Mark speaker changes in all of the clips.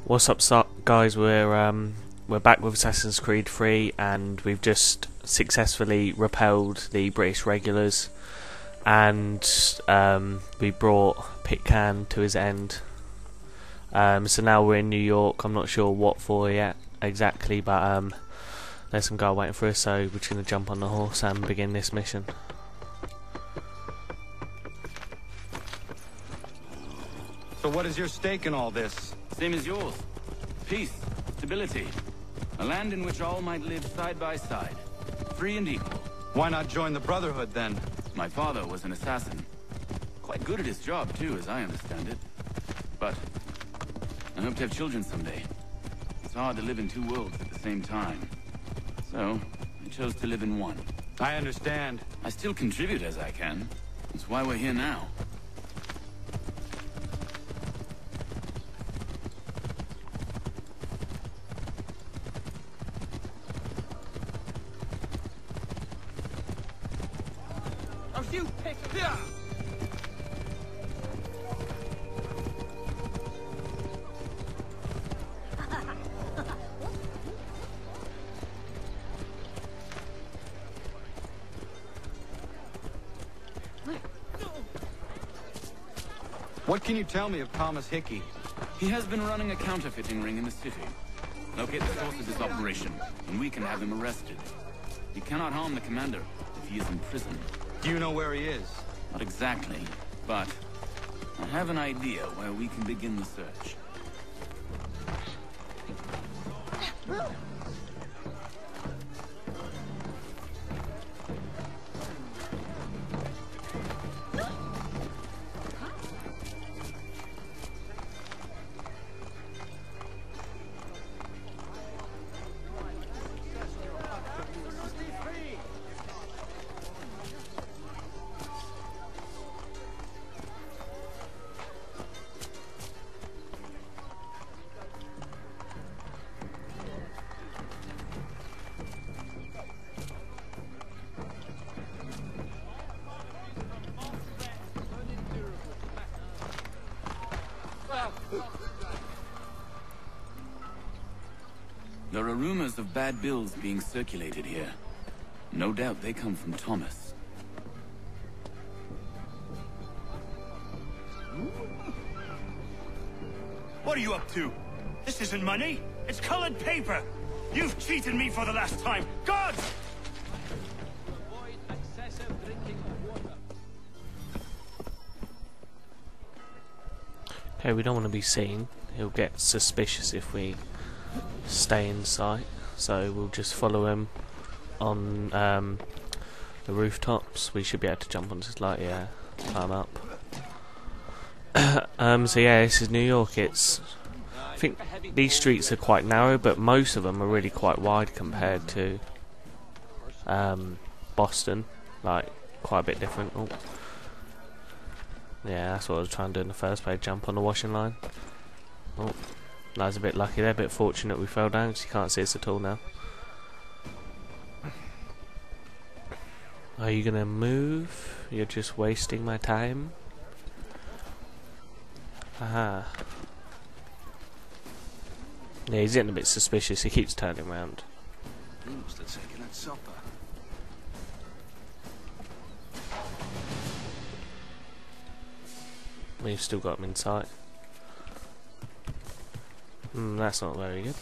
Speaker 1: What's up, guys? We're back with Assassin's Creed 3, and we've just successfully repelled the British regulars, and we brought Pitcairn to his end. So now we're in New York. I'm not sure what for yet exactly, but there's some guy waiting for us, so we're just gonna jump on the horse and begin this mission.
Speaker 2: So what is your stake in all this?
Speaker 3: Same as yours. Peace, stability. A land in which all might live side by side. Free and equal.
Speaker 2: Why not join the Brotherhood then?
Speaker 3: My father was an assassin. Quite good at his job too, as I understand it. But I hope to have children someday. It's hard to live in two worlds at the same time. So I chose to live in one.
Speaker 2: I understand.
Speaker 3: I still contribute as I can. That's why we're here now.
Speaker 2: What can you tell me of Thomas Hickey?
Speaker 3: He has been running a counterfeiting ring in the city. Locate the source of this operation, and we can have him arrested. He cannot harm the commander if he is in prison.
Speaker 2: Do you know where he is?
Speaker 3: Not exactly, but I have an idea where we can begin the search. There are rumors of bad bills being circulated here. No doubt they come from Thomas.
Speaker 4: What are you up to? This isn't money. It's colored paper. You've cheated me for the last time. Guards! Avoid excessive drinking of water.
Speaker 1: Okay, we don't want to be seen. He'll get suspicious if we stay in sight, so we'll just follow him on the rooftops. We should be able to jump onto his light, yeah, climb up. So yeah, this is New York. I think these streets are quite narrow, but most of them are really quite wide compared to Boston, like quite a bit different. Oh. Yeah, that's what I was trying to do in the first place, jump on the washing line. Oh. That was a bit lucky there, a bit fortunate we fell down because you can't see us at all now. Are you gonna move? You're just wasting my time. Aha. Yeah, he's getting a bit suspicious, he keeps turning around.
Speaker 4: Must have taken that supper.
Speaker 1: We've still got him in sight. That's not very good.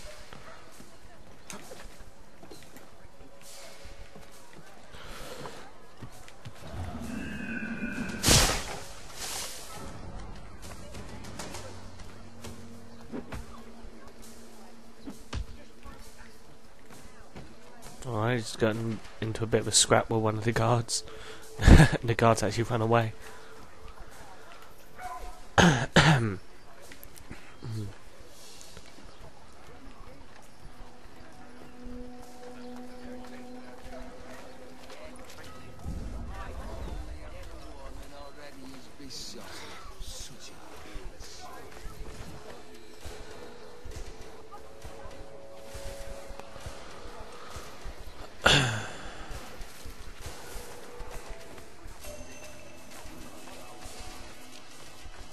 Speaker 1: Alright, he's gotten into a bit of a scrap with one of the guards. The guards actually run away.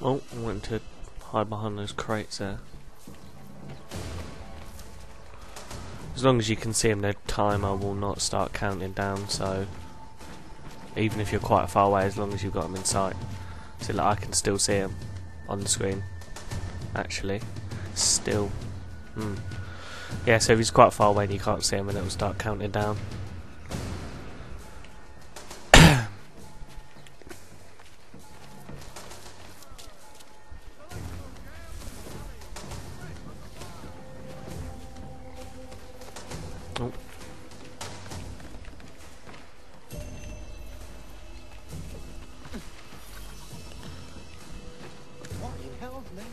Speaker 1: Oh, I went to hide behind those crates there. As long as you can see them, the timer will not start counting down, so even if you're quite far away, as long as you've got them in sight. So like, I can still see them on the screen, actually. Still. Yeah, so if he's quite far away and you can't see him, and it will start counting down. Oh.
Speaker 5: What in hell's name?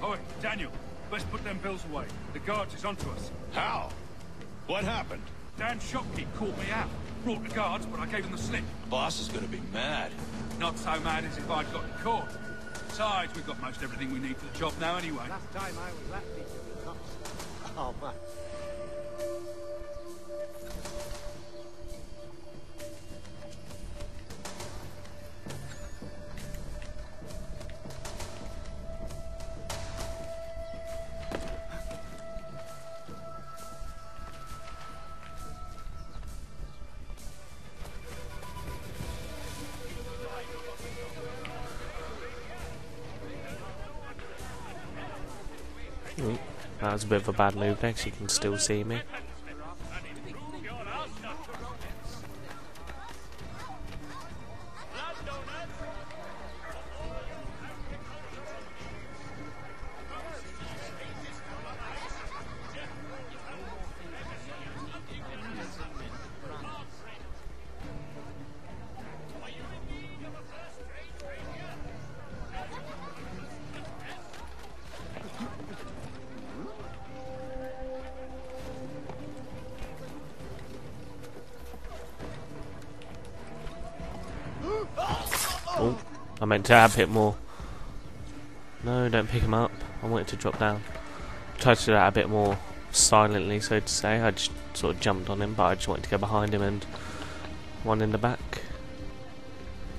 Speaker 4: Oi, Daniel, let's put them bills away. The guards is onto us.
Speaker 6: How? What happened?
Speaker 4: Dan Shopkeep called me out. Brought the guards, but I gave him the slip.
Speaker 6: Boss is gonna be mad.
Speaker 4: Not so mad as if I'd gotten caught. Besides, we've got most everything we need for the job now anyway.
Speaker 5: Last time I was that big of a cops. Oh, man.
Speaker 1: That was a bit of a bad move there, 'cause you can still see me. Oh, I meant to have it more. No, don't pick him up. I want it to drop down. Tried to do that a bit more silently, so to say. I just sort of jumped on him, but I just wanted to go behind him and one in the back.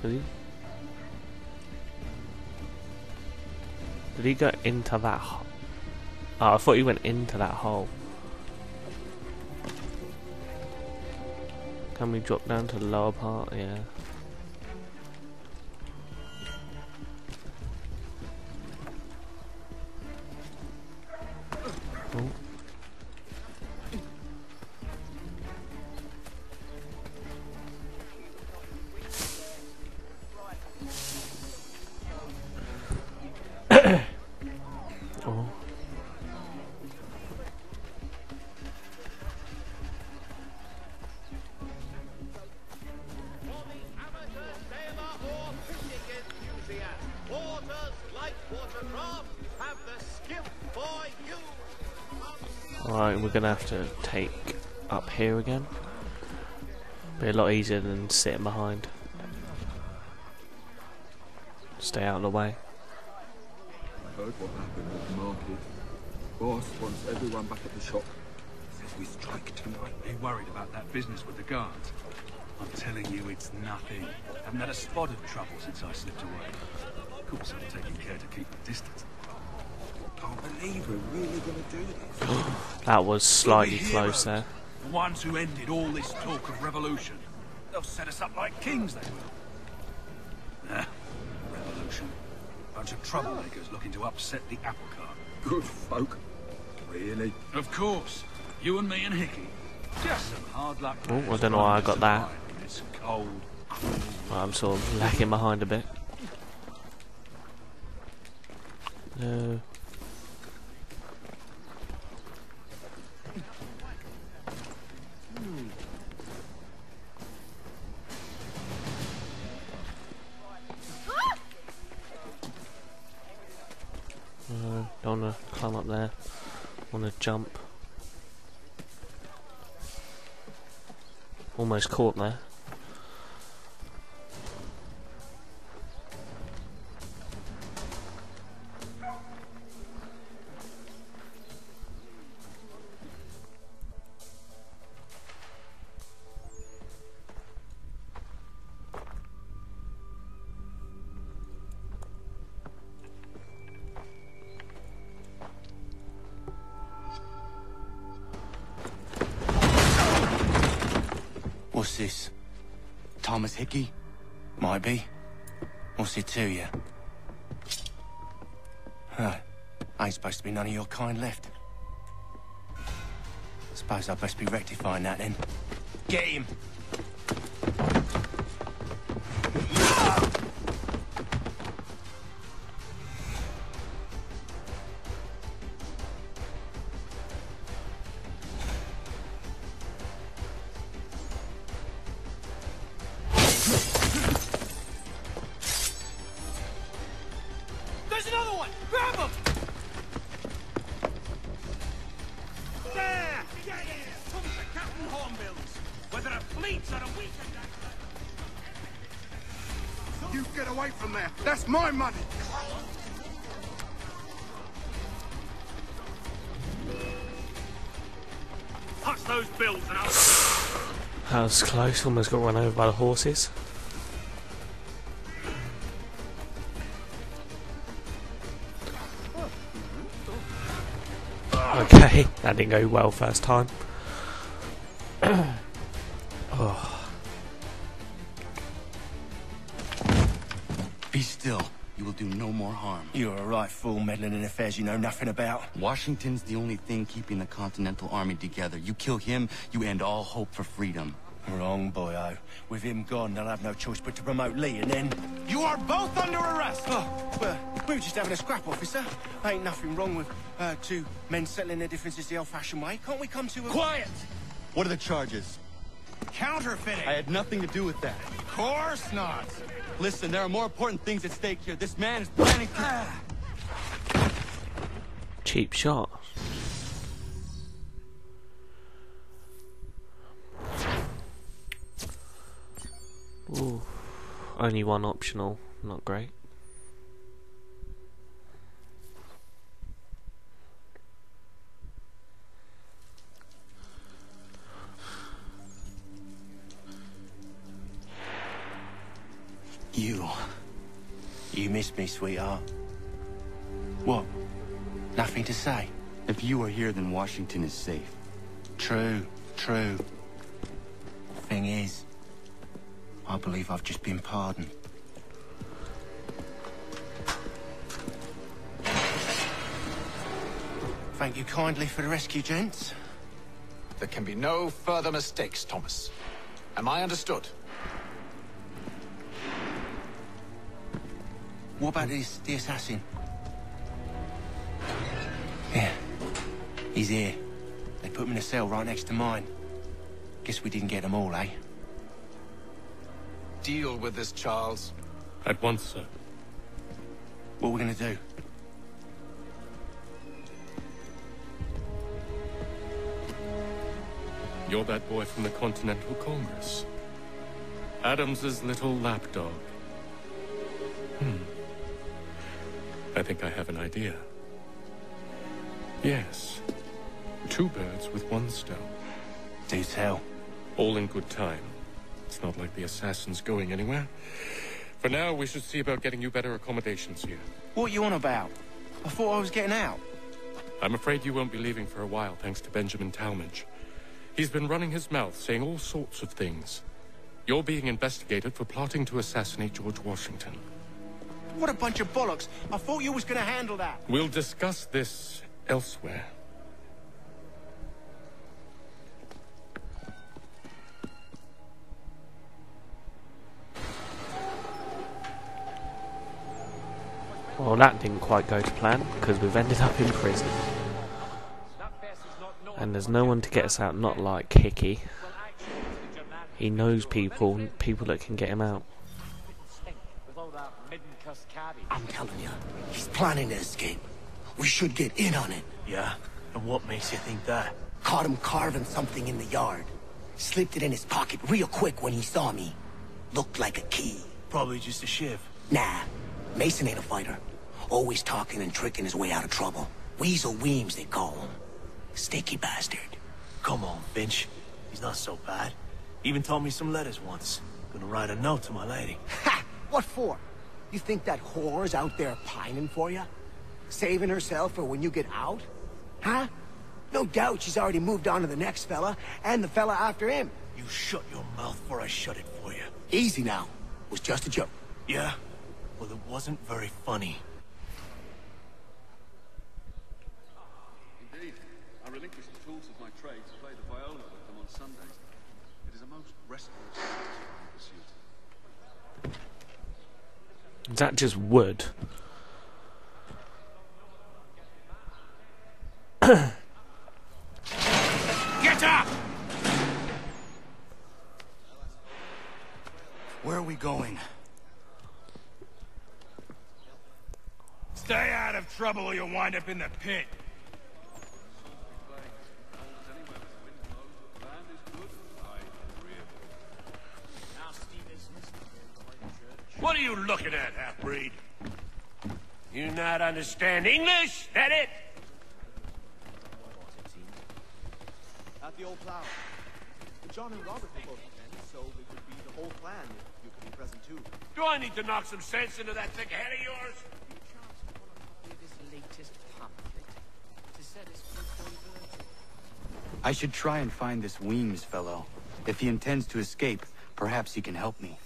Speaker 1: Did he go into that hole? Oh, I thought he went into that hole. Can we drop down to the lower part? Yeah. Oh. Oh. Alright, we're gonna have to take up here again. Be a lot easier than sitting behind. Stay out of the way.
Speaker 7: I heard what happened at the market. Boss wants everyone back at the shop. Says we strike tonight.
Speaker 4: Are you worried about that business with the guards? I'm telling you, it's nothing. Haven't had a spot of trouble since I slipped away. Of course, I'm taking care to keep the distance.
Speaker 7: Can't believe we're really gonna do this.
Speaker 1: That was slightly close there.
Speaker 4: The ones who ended all this talk of revolution. They'll set us up like kings, they will. Revolution. Bunch of troublemakers looking to upset the apple cart.
Speaker 7: Good folk. Really?
Speaker 4: Of course. You and me and Hickey. Just some hard luck.
Speaker 1: Oh, I don't know why I got that.
Speaker 4: It's cold, cruel.
Speaker 1: Well, I'm sort of lagging behind a bit. No. Don't want to climb up there. Want to jump. Almost caught there.
Speaker 8: What's this? Thomas Hickey? Might be. What's it to you? Right. Ain't supposed to be none of your kind left. Suppose I best be rectifying that then. Get him!
Speaker 4: There's another one! Grab him! There! Yeah! Come to Captain Hornbills! Whether a fleet's or a weekend...
Speaker 7: You get away from there. That's my money.
Speaker 4: Touch those bills and I'll...
Speaker 1: That was close, almost got run over by the horses. Okay, that didn't go well first time. Oh.
Speaker 8: Be still. You will do no more harm. You're a right fool meddling in affairs you know nothing about. Washington's the only thing keeping the Continental Army together. You kill him, you end all hope for freedom. Wrong, boyo. With him gone, they'll have no choice but to promote Lee, and then... You are both under arrest! Oh, well, we were just having a scrap, officer. Ain't nothing wrong with two men settling their differences the old-fashioned way. Can't we come to a...
Speaker 2: Quiet! What are the charges?
Speaker 4: Counterfeiting!
Speaker 2: I had nothing to do with that.
Speaker 4: Of course not!
Speaker 2: Listen, there are more important things at stake here. This man is planning to...
Speaker 1: Cheap shot. Ooh, only one optional, not great.
Speaker 8: You missed me, sweetheart. What? Nothing to say?
Speaker 3: If you are here, then Washington is safe.
Speaker 8: True. Thing is, I believe I've just been pardoned. Thank you kindly for the rescue, gents.
Speaker 6: There can be no further mistakes, Thomas. Am I understood?
Speaker 8: What about the assassin? Yeah, he's here. They put him in a cell right next to mine. Guess we didn't get them all, eh?
Speaker 6: Deal with this, Charles.
Speaker 9: At once, sir.
Speaker 8: What are we gonna do?
Speaker 9: You're that boy from the Continental Congress. Adams's little lapdog. I think I have an idea. Yes. 2 birds with 1 stone.
Speaker 8: Do tell.
Speaker 9: All in good time. It's not like the assassin's going anywhere. For now, we should see about getting you better accommodations here.
Speaker 8: What you on about? I thought I was getting out.
Speaker 9: I'm afraid you won't be leaving for a while, thanks to Benjamin Talmadge. He's been running his mouth, saying all sorts of things. You're being investigated for plotting to assassinate George Washington.
Speaker 8: What a bunch of bollocks. I thought you was gonna handle that.
Speaker 9: We'll discuss this elsewhere.
Speaker 1: Well, that didn't quite go to plan, because we've ended up in prison. And there's no one to get us out, not like Hickey. He knows people that can get him out.
Speaker 5: I'm telling you, he's planning to escape. We should get in on it.
Speaker 10: Yeah? And what makes you think that?
Speaker 5: Caught him carving something in the yard. Slipped it in his pocket real quick when he saw me. Looked like a key.
Speaker 10: Probably just a shiv.
Speaker 5: Nah, Mason ain't a fighter. Always talking and tricking his way out of trouble. Weasel Weems, they call him. Sticky bastard.
Speaker 10: Come on, Finch. He's not so bad. Even told me some letters once. Gonna write a note to my lady.
Speaker 5: Ha! What for? You think that whore's out there pining for you? Saving herself for when you get out? Huh? No doubt she's already moved on to the next fella, and the fella after him.
Speaker 10: You shut your mouth before I shut it for you.
Speaker 5: Easy now. It was just a joke.
Speaker 10: Yeah? Well, it wasn't very funny.
Speaker 11: Indeed. I relinquish the tools of my trade to play the viola with them on Sundays. It is a most restful, satisfying pursuit.
Speaker 1: Is that just wood?
Speaker 10: Get up!
Speaker 8: Where are we going?
Speaker 4: Stay out of trouble or you'll wind up in the pit. What are you looking at, half-breed? You not understand English? That it?
Speaker 12: At the old plow. John and Robert were both attend, so it would be the whole clan if you could be present too.
Speaker 4: Do I need to knock some sense into that thick head of yours?
Speaker 3: I should try and find this Weems fellow. If he intends to escape, perhaps he can help me.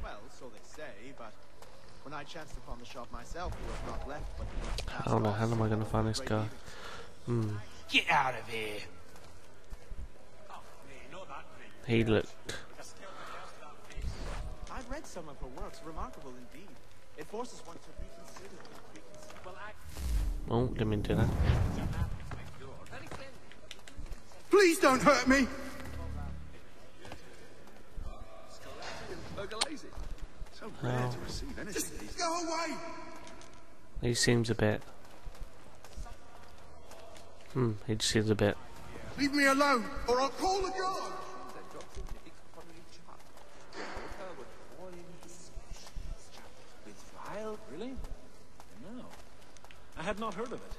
Speaker 12: Well, so they say, but when I chanced upon the shop myself, there was not left but the
Speaker 1: How the hell am I going to find this guy?
Speaker 4: Get out of here.
Speaker 1: He looked...
Speaker 12: I've read some of her works, remarkable indeed. It forces one to reconsider.
Speaker 1: Oh, didn't mean to do that.
Speaker 7: Please don't hurt me!
Speaker 11: So rare to receive anything these days.
Speaker 7: Go away!
Speaker 1: He seems a bit... he just seems a bit...
Speaker 7: Leave me alone, or I'll call the guard!
Speaker 13: Really? No. I had not heard of it.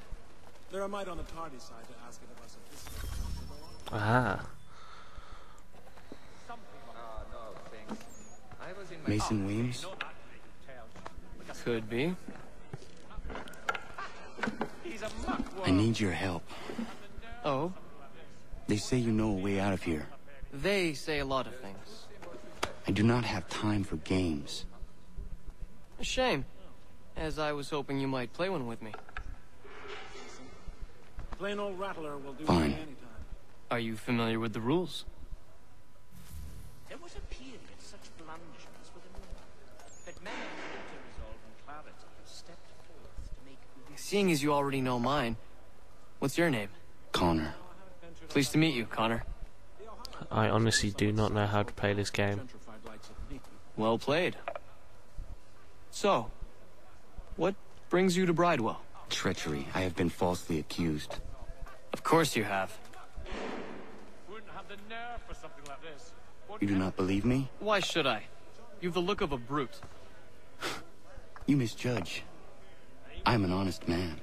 Speaker 13: There I might on the tardy side to ask it if I sufficient.
Speaker 1: Ah.
Speaker 3: Mason Weems?
Speaker 14: Could be.
Speaker 3: I need your help.
Speaker 14: Oh?
Speaker 3: They say you know a way out of here.
Speaker 14: They say a lot of things.
Speaker 3: I do not have time for games.
Speaker 14: A shame, as I was hoping you might play one with me.
Speaker 13: Plain old rattler will do
Speaker 3: Fine.
Speaker 13: anytime.
Speaker 14: Are you familiar with the rules?
Speaker 15: There was a period such blunderings were the norm, that men of greater resolve and clarity stepped forth to make...
Speaker 14: Seeing as you already know mine, what's your name?
Speaker 3: Connor.
Speaker 14: Pleased to meet you, Connor.
Speaker 1: I honestly do not know how to play this game.
Speaker 14: Well played. So, what brings you to Bridewell?
Speaker 3: Treachery. I have been falsely accused.
Speaker 14: Of course you have.
Speaker 4: Wouldn't have the nerve for something like this.
Speaker 3: You do not believe me?
Speaker 14: Why should I? You've the look of a brute.
Speaker 3: You misjudge. I'm an honest man.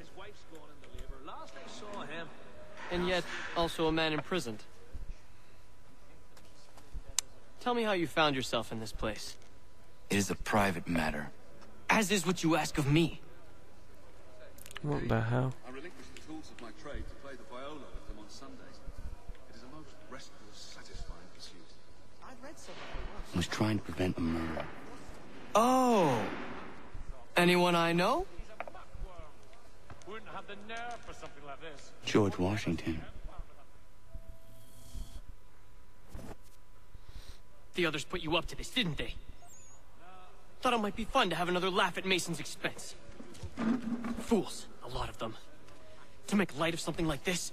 Speaker 15: Last I saw him...
Speaker 14: And yet, also a man imprisoned. Tell me how you found yourself in this place.
Speaker 3: It is a private matter.
Speaker 14: As is what you ask of me.
Speaker 1: What the hell?
Speaker 11: I relinquish the tools of my trade to play the viola with them on Sundays. It is a most restful, satisfying pursuit.
Speaker 12: I've read some of her works.
Speaker 3: I was trying to prevent a murder.
Speaker 14: Oh! Anyone I know?
Speaker 4: Wouldn't have the nerve for something like this.
Speaker 3: George Washington.
Speaker 14: The others put you up to this, didn't they? Thought it might be fun to have another laugh at Mason's expense. Fools, a lot of them. To make light of something like this.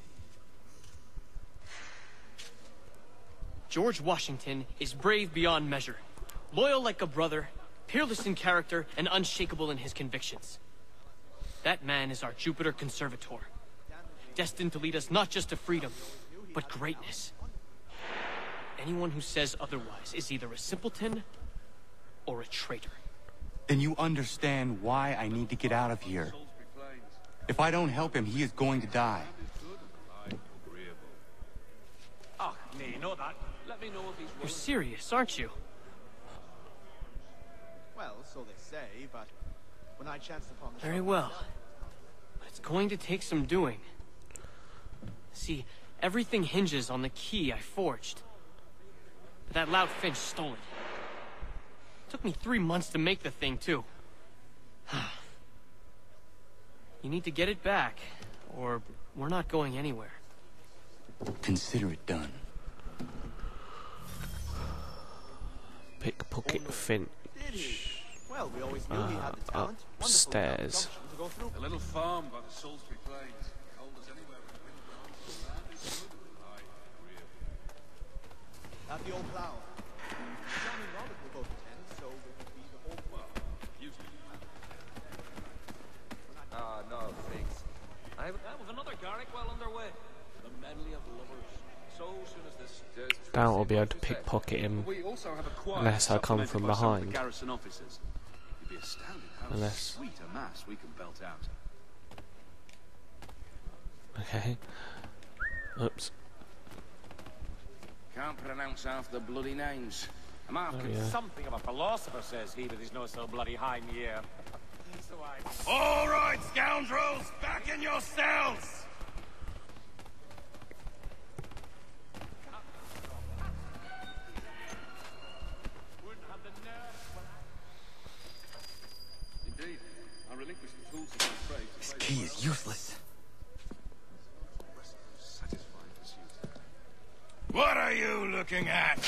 Speaker 14: George Washington is brave beyond measure, loyal like a brother, peerless in character, and unshakable in his convictions. That man is our Jupiter Conservator, destined to lead us not just to freedom, but greatness. Anyone who says otherwise is either a simpleton or a traitor.
Speaker 8: Then you understand why I need to get out of here. If I don't help him, he is going to die.
Speaker 15: Ah, nay, not that. Let me know if he's...
Speaker 14: You're serious, aren't you?
Speaker 12: Well, so they say, but when I chanced upon the
Speaker 14: Very
Speaker 12: shop
Speaker 14: well.
Speaker 12: myself,
Speaker 14: But It's going to take some doing. See, everything hinges on the key I forged. But that loud Finch stole it. Took me 3 months to make the thing, too. You need to get it back, or we're not going anywhere.
Speaker 8: Consider it done.
Speaker 1: Pickpocket Finch.
Speaker 12: Well, we always knew he had the talent.
Speaker 1: Upstairs.
Speaker 11: A little farm by the Salisbury Plains. Cold as anywhere with wind blowing. The land is good. I agree.
Speaker 12: At the old plow. John and Robert will both attend, so it would be the whole
Speaker 11: Well, usually.
Speaker 12: no, thanks.
Speaker 15: With another Garrick well underway. The medley of lovers. So soon as this...
Speaker 1: Doubt I'll be able to pickpocket him
Speaker 11: We also have a choir
Speaker 1: unless I come from
Speaker 11: supplemented by some of the
Speaker 1: behind.
Speaker 11: garrison officers. You'd be astounded how
Speaker 1: Unless...
Speaker 11: sweet a mass we can belt out.
Speaker 1: Okay. Oops.
Speaker 16: Can't pronounce half the bloody names. I'm half
Speaker 17: Something of a philosopher, says he, but he's no so bloody high in the air. So
Speaker 4: All right, scoundrels, back in your cells!
Speaker 11: Indeed, I relinquished the tools of my trade.
Speaker 8: This key is useless.
Speaker 11: Satisfying pursuit.
Speaker 4: What are you looking at?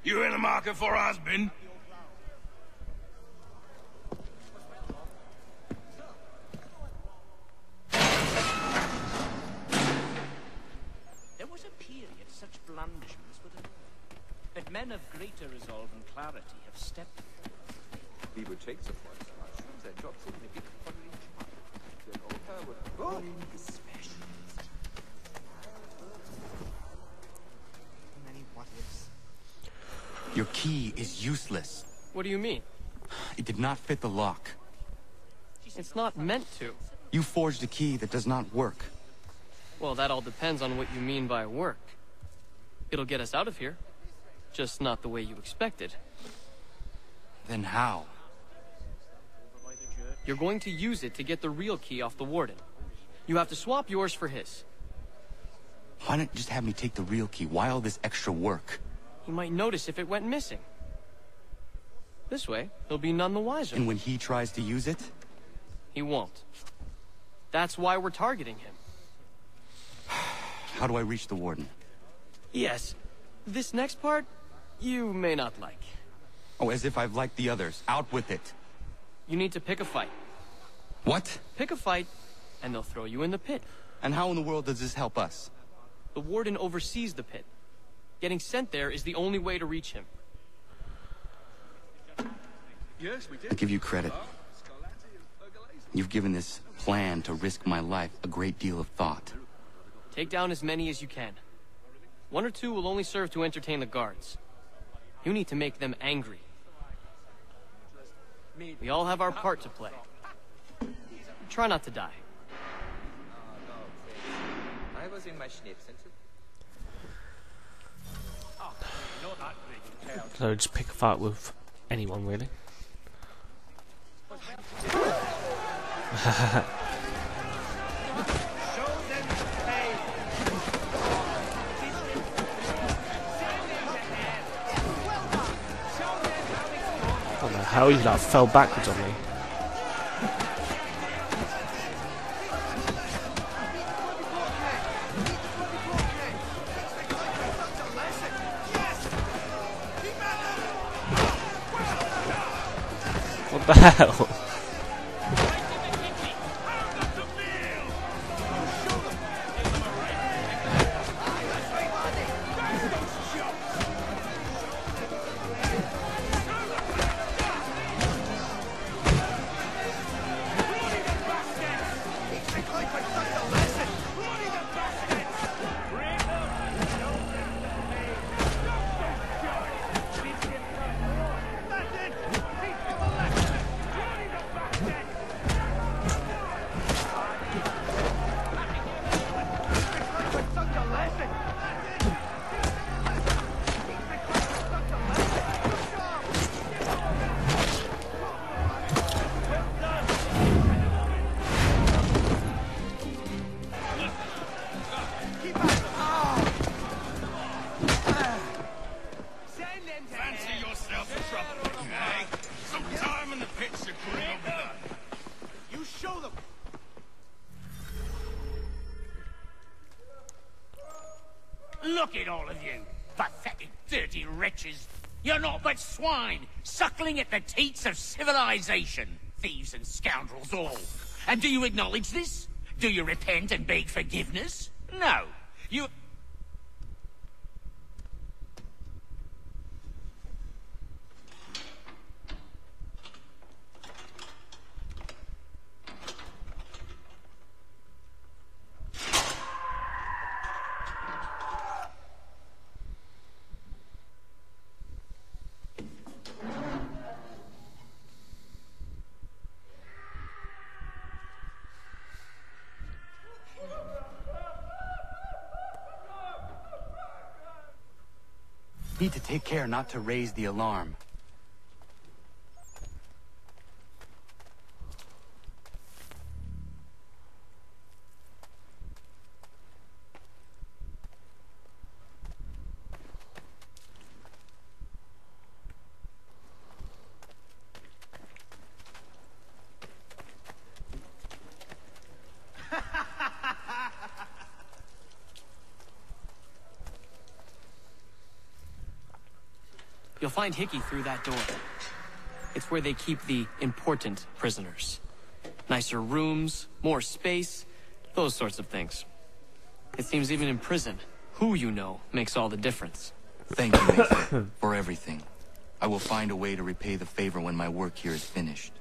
Speaker 4: You in the market for a husband?
Speaker 15: There was a period such blandishments were the norm. But men of greater resolve and clarity have stepped forward.
Speaker 12: We would take the points. Their jobs in the big Many what ifs.
Speaker 8: Your key is useless.
Speaker 14: What do you mean?
Speaker 8: It did not fit the lock.
Speaker 14: It's not meant to.
Speaker 8: You forged a key that does not work.
Speaker 14: Well, that all depends on what you mean by work. It'll get us out of here. Just not the way you expected.
Speaker 8: Then how?
Speaker 14: You're going to use it to get the real key off the warden. You have to swap yours for his.
Speaker 8: Why not just have me take the real key? Why all this extra work?
Speaker 14: He might notice if it went missing. This way, he'll be none the wiser.
Speaker 8: And when he tries to use it?
Speaker 14: He won't. That's why we're targeting him.
Speaker 8: How do I reach the warden?
Speaker 14: Yes. This next part, you may not like.
Speaker 8: Oh, as if I've liked the others. Out with it.
Speaker 14: You need to pick a fight.
Speaker 8: What?
Speaker 14: Pick a fight, and they'll throw you in the pit.
Speaker 8: And how in the world does this help us?
Speaker 14: The warden oversees the pit. Getting sent there is the only way to reach him.
Speaker 11: Yes, we
Speaker 8: I
Speaker 11: did.
Speaker 8: give you credit. You've given this plan to risk my life a great deal of thought.
Speaker 14: Take down as many as you can. 1 or 2 will only serve to entertain the guards. You need to make them angry. We all have our part to play. Try not to die.
Speaker 12: I was in my Schnipsen.
Speaker 1: So just pick a fight with anyone, really. What the hell? You like fell backwards on me. What the hell?
Speaker 15: Look at all of you. Pathetic, dirty wretches. You're not but swine, suckling at the teats of civilization. Thieves and scoundrels all. And do you acknowledge this? Do you repent and beg forgiveness? No. You...
Speaker 8: Need to take care not to raise the alarm.
Speaker 14: You'll find Hickey through that door. It's where they keep the important prisoners. Nicer rooms, more space, those sorts of things. It seems even in prison, who you know makes all the difference.
Speaker 8: Thank you, Nathan, for everything. I will find a way to repay the favor when my work here is finished.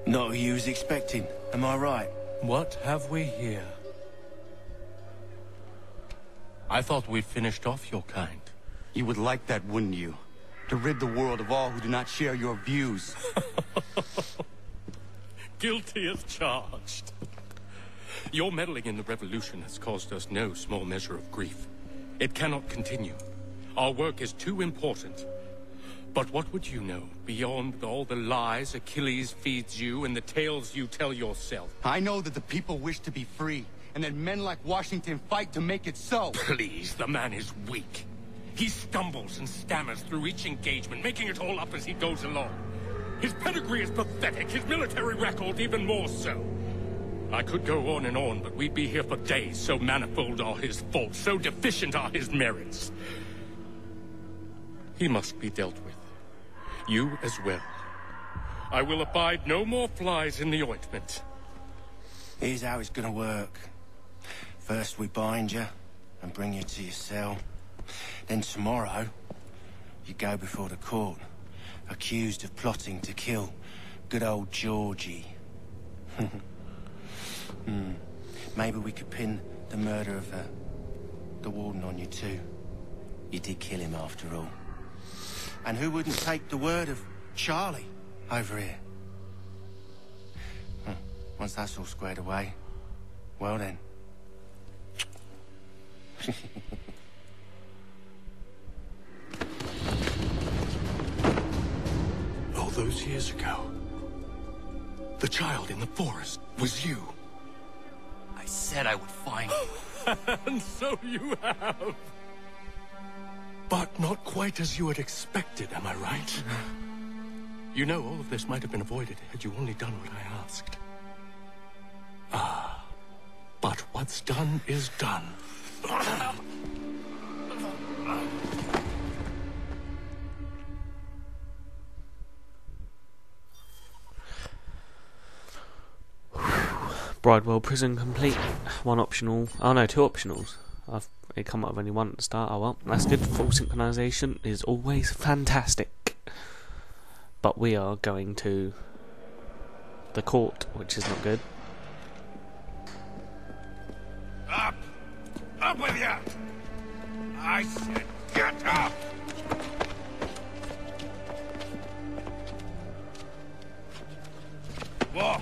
Speaker 10: Not who you was expecting, am I right?
Speaker 9: What have we here? I thought we'd finished off your kind.
Speaker 8: You would like that, wouldn't you? To rid the world of all who do not share your views.
Speaker 9: Guilty as charged. Your meddling in the revolution has caused us no small measure of grief. It cannot continue. Our work is too important. But what would you know beyond all the lies Achilles feeds you and the tales you tell yourself?
Speaker 8: I know that the people wish to be free, and that men like Washington fight to make it so.
Speaker 9: Please, the man is weak. He stumbles and stammers through each engagement, making it all up as he goes along. His pedigree is pathetic, his military record even more so. I could go on, but we'd be here for days, so manifold are his faults, so deficient are his merits. He must be dealt with. You as well. I will abide no more flies in the ointment.
Speaker 10: Here's how it's gonna work. First we bind you and bring you to your cell. Then tomorrow, you go before the court, accused of plotting to kill good old Georgie. Maybe we could pin the murder of the warden on you too. You did kill him after all. And who wouldn't take the word of Charlie over here? Once that's all squared away, well then.
Speaker 9: All those years ago, the child in the forest was you.
Speaker 8: I said I would find you.
Speaker 9: And so you have. But not quite as you had expected, am I right? You know, all of this might have been avoided had you only done what I asked. Ah, but what's done is done.
Speaker 1: Bridewell prison complete. One optional. Oh no, two optionals. It come up with only one at the start. Oh well, that's good. Full synchronization is always fantastic. But we are going to the court, which is not good.
Speaker 9: Up! Up with you! I said get up! Walk!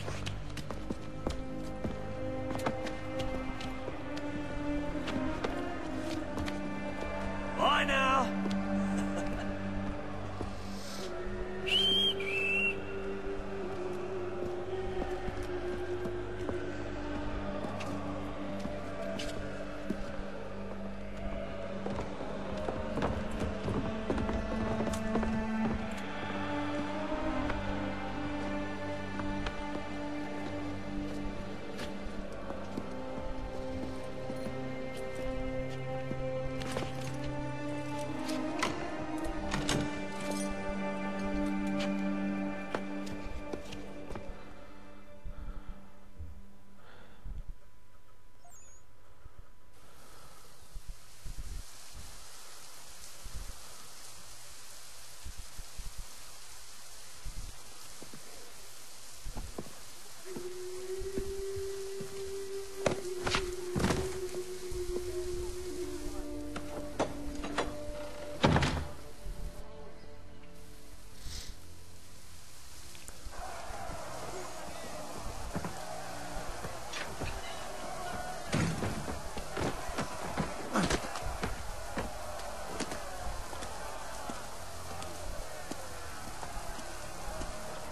Speaker 4: Bye now!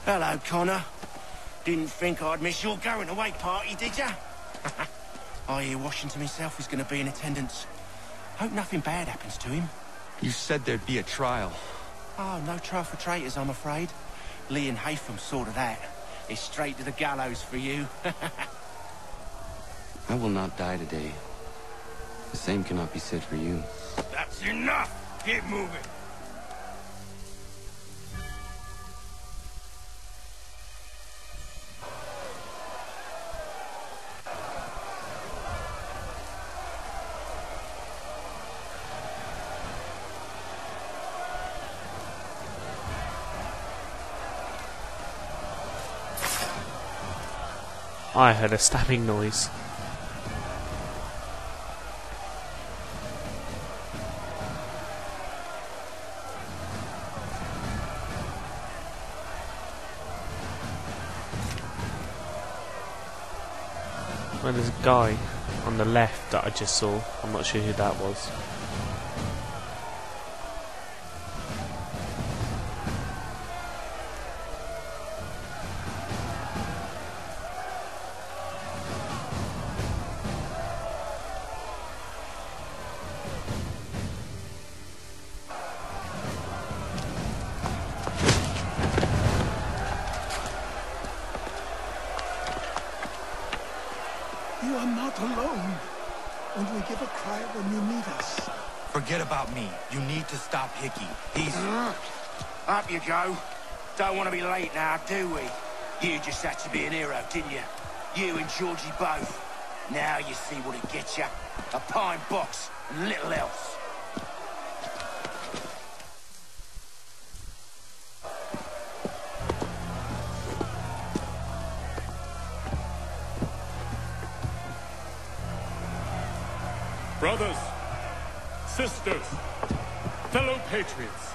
Speaker 10: Hello, Connor. Didn't think I'd miss your going-away party, did ya? I hear Washington himself is going to be in attendance. Hope nothing bad happens to him.
Speaker 8: You said there'd be a trial.
Speaker 10: Oh, no trial for traitors, I'm afraid. Lee and Haytham saw to that. It's straight to the gallows for you.
Speaker 8: I will not die today. The same cannot be said for you.
Speaker 9: That's enough! Get moving!
Speaker 1: I heard a stabbing noise. Well, there's a guy on the left that I just saw. I'm not sure who that was.
Speaker 18: You are not alone. Only give a cry when you need us.
Speaker 8: Forget about me. You need to stop Hickey. He's...
Speaker 10: Up you go. Don't want to be late now, do we? You just had to be an hero, didn't you? You and Georgie both. Now you see what it gets you. A pine box and little else.
Speaker 9: Brothers, sisters, fellow patriots.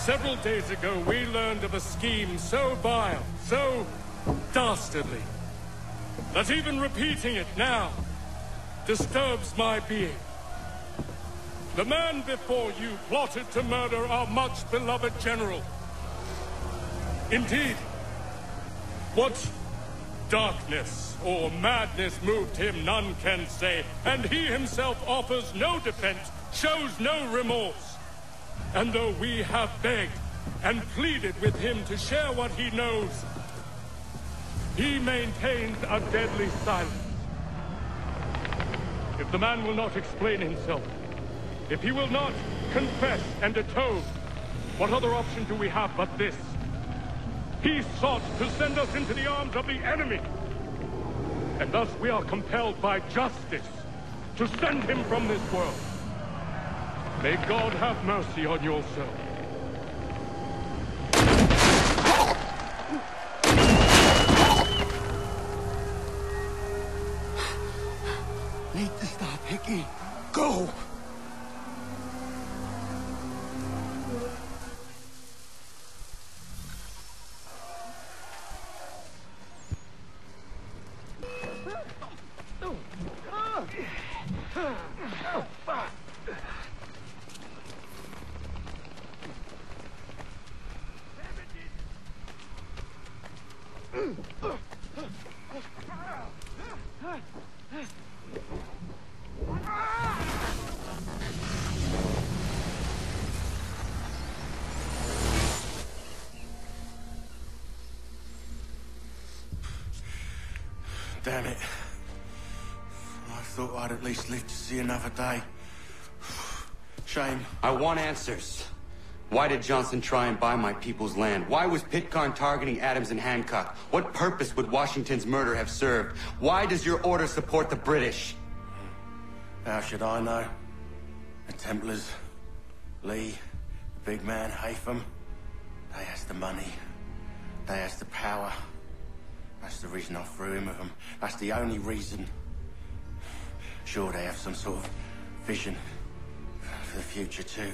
Speaker 9: Several days ago, we learned of a scheme so vile, so dastardly, that even repeating it now disturbs my being. The man before you plotted to murder our much-beloved general. Indeed, what darkness or madness moved him, none can say, and he himself offers no defense, shows no remorse. And though we have begged and pleaded with him to share what he knows, he maintains a deadly silence. If the man will not explain himself, if he will not confess and atone, what other option do we have but this? He sought to send us into the arms of the enemy. And thus we are compelled by justice to send him from this world. May God have mercy on your soul.
Speaker 10: Damn it. I thought I'd at least live to see another day. Shame.
Speaker 8: I want answers. Why did Johnson try and buy my people's land? Why was Pitcairn targeting Adams and Hancock? What purpose would Washington's murder have served? Why does your order support the British?
Speaker 10: How should I know? The Templars, Lee, the big man, Haytham, they has the money. They has the power. That's the reason I threw in with them. That's the only reason. Sure, they have some sort of vision for the future, too.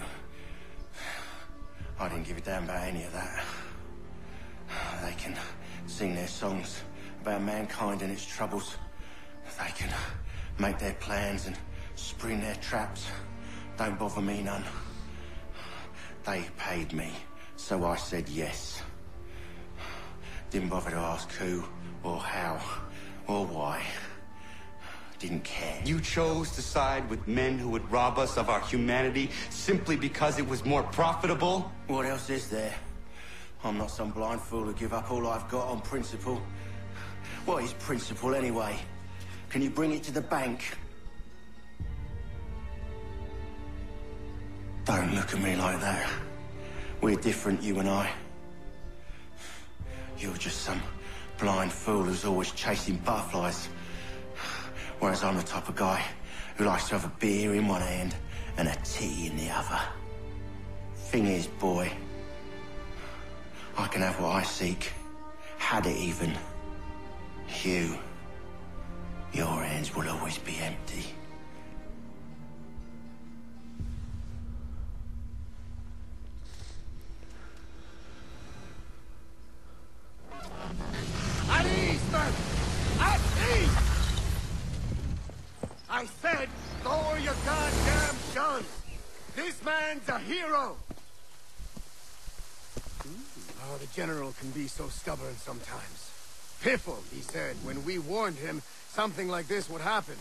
Speaker 10: I didn't give a damn about any of that. They can sing their songs about mankind and its troubles. They can make their plans and spring their traps. Don't bother me none. They paid me, so I said yes. Didn't bother to ask who, or how, or why. Didn't care.
Speaker 8: You chose to side with men who would rob us of our humanity simply because it was more profitable?
Speaker 10: What else is there? I'm not some blind fool to give up all I've got on principle. What is principle anyway? Can you bring it to the bank? Don't look at me like that. We're different, you and I. You're just some blind fool who's always chasing butterflies. Whereas I'm the type of guy who likes to have a beer in one hand and a tea in the other. Thing is, boy, I can have what I seek. Had it even. Your hands will always be empty.
Speaker 4: At ease, then! At ease! I said, lower your goddamn guns! This man's a hero! Oh, the General can be so stubborn sometimes. Piffle, he said, when we warned him something like this would happen.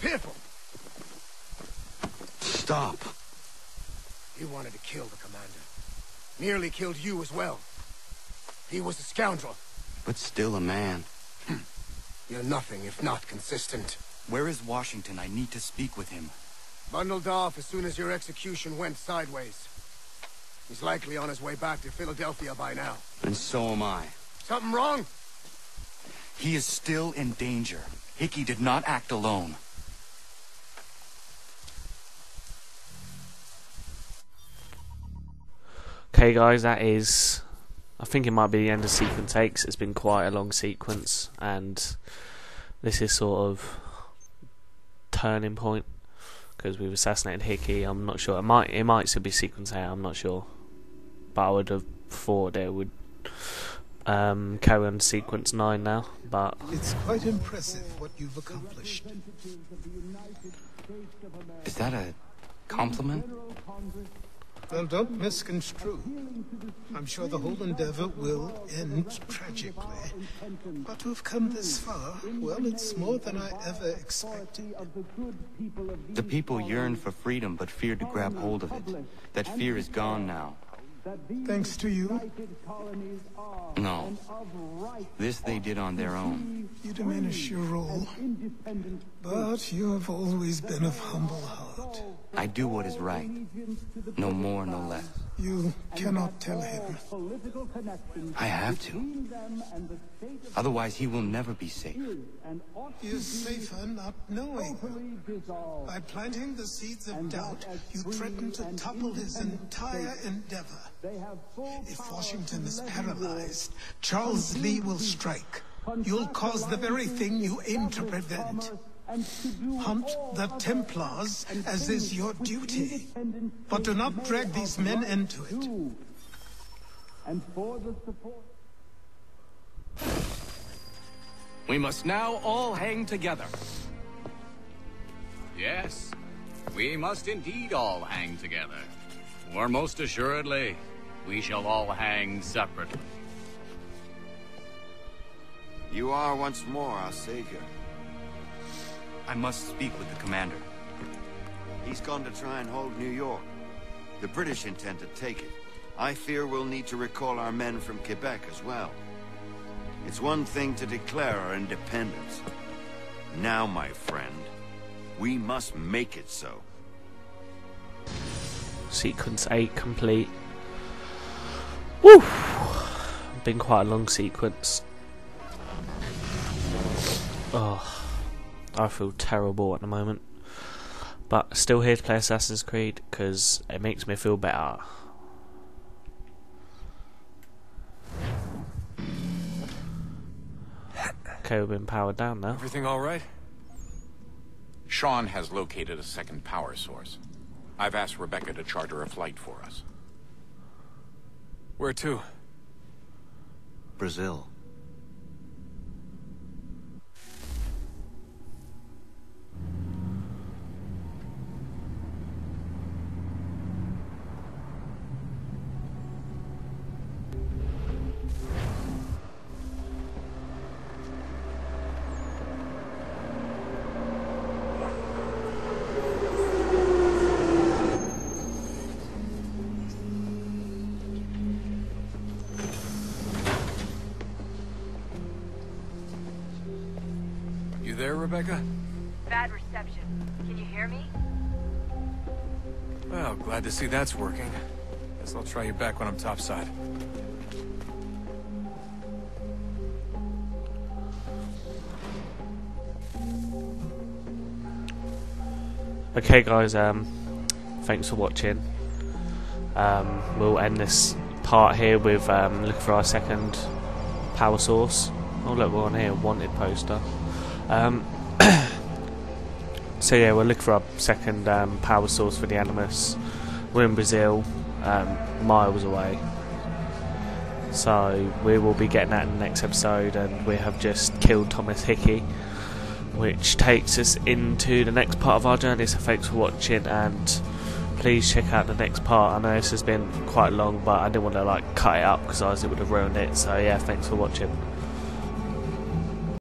Speaker 4: Piffle!
Speaker 8: Stop.
Speaker 4: He wanted to kill the commander. Nearly killed you as well. He was a scoundrel.
Speaker 8: But still a man.
Speaker 4: You're nothing if not consistent.
Speaker 8: Where is Washington? I need to speak with him.
Speaker 4: Bundled off as soon as your execution went sideways. He's likely on his way back to Philadelphia by now.
Speaker 8: And so am I.
Speaker 4: Something wrong?
Speaker 8: He is still in danger. Hickey did not act alone.
Speaker 1: Okay guys, that is, I think it might be the end of sequence takes. It's been quite a long sequence, and this is sort of turning point because we've assassinated Hickey. I'm not sure. It might still be sequence 8. I'm not sure, but I would have thought it would carry on to sequence 9 now. But
Speaker 18: it's quite impressive what you've accomplished.
Speaker 8: Is that a compliment?
Speaker 18: Well, don't misconstrue. I'm sure the whole endeavor will end tragically. But to have come this far, well, it's more than I ever expected.
Speaker 8: The people yearn for freedom but fear to grab hold of it. That fear is gone now.
Speaker 18: Thanks to you?
Speaker 8: No. This they did on their own.
Speaker 18: You diminish your role. But you have always been of humble heart.
Speaker 8: I do what is right. No more, no less.
Speaker 18: You cannot tell him.
Speaker 8: I have to. Otherwise, he will never be safe.
Speaker 18: He is safer not knowing. By planting the seeds of doubt, you threaten to topple his entire endeavor. If Washington is paralyzed, Charles Lee will strike. You'll cause the very thing you aim to prevent. Hunt the Templars, as is your duty. But do not drag these men into it.
Speaker 19: We must now all hang together. Yes, we must indeed all hang together. Or most assuredly, we shall all hang separately.
Speaker 20: You are once more our savior.
Speaker 8: I must speak with the commander.
Speaker 20: He's gone to try and hold New York. The British intend to take it. I fear we'll need to recall our men from Quebec as well. It's one thing to declare our independence. Now, my friend, we must make it so.
Speaker 1: Sequence 8 complete. Woo! Been quite a long sequence. Oh, I feel terrible at the moment. But still here to play Assassin's Creed because it makes me feel better. Okay, we've been powered down now.
Speaker 6: Everything all right?
Speaker 21: Sean has located a second power source. I've asked Rebecca to charter a flight for us.
Speaker 6: Where to?
Speaker 20: Brazil.
Speaker 6: You there, Rebecca?
Speaker 22: Bad reception. Can you hear me?
Speaker 6: Well, glad to see that's working. Guess I'll try you back when I'm topside.
Speaker 1: Okay guys, thanks for watching. We'll end this part here with looking for our second power source. Oh look, we're on here, wanted poster. So yeah, we'll look for our second power source for the Animus. We're in Brazil, miles away. So we will be getting that in the next episode, and we have just killed Thomas Hickey, which takes us into the next part of our journey. So thanks for watching, and please check out the next part. I know this has been quite long, but I didn't want to like cut it up because otherwise it would have ruined it. So yeah, thanks for watching.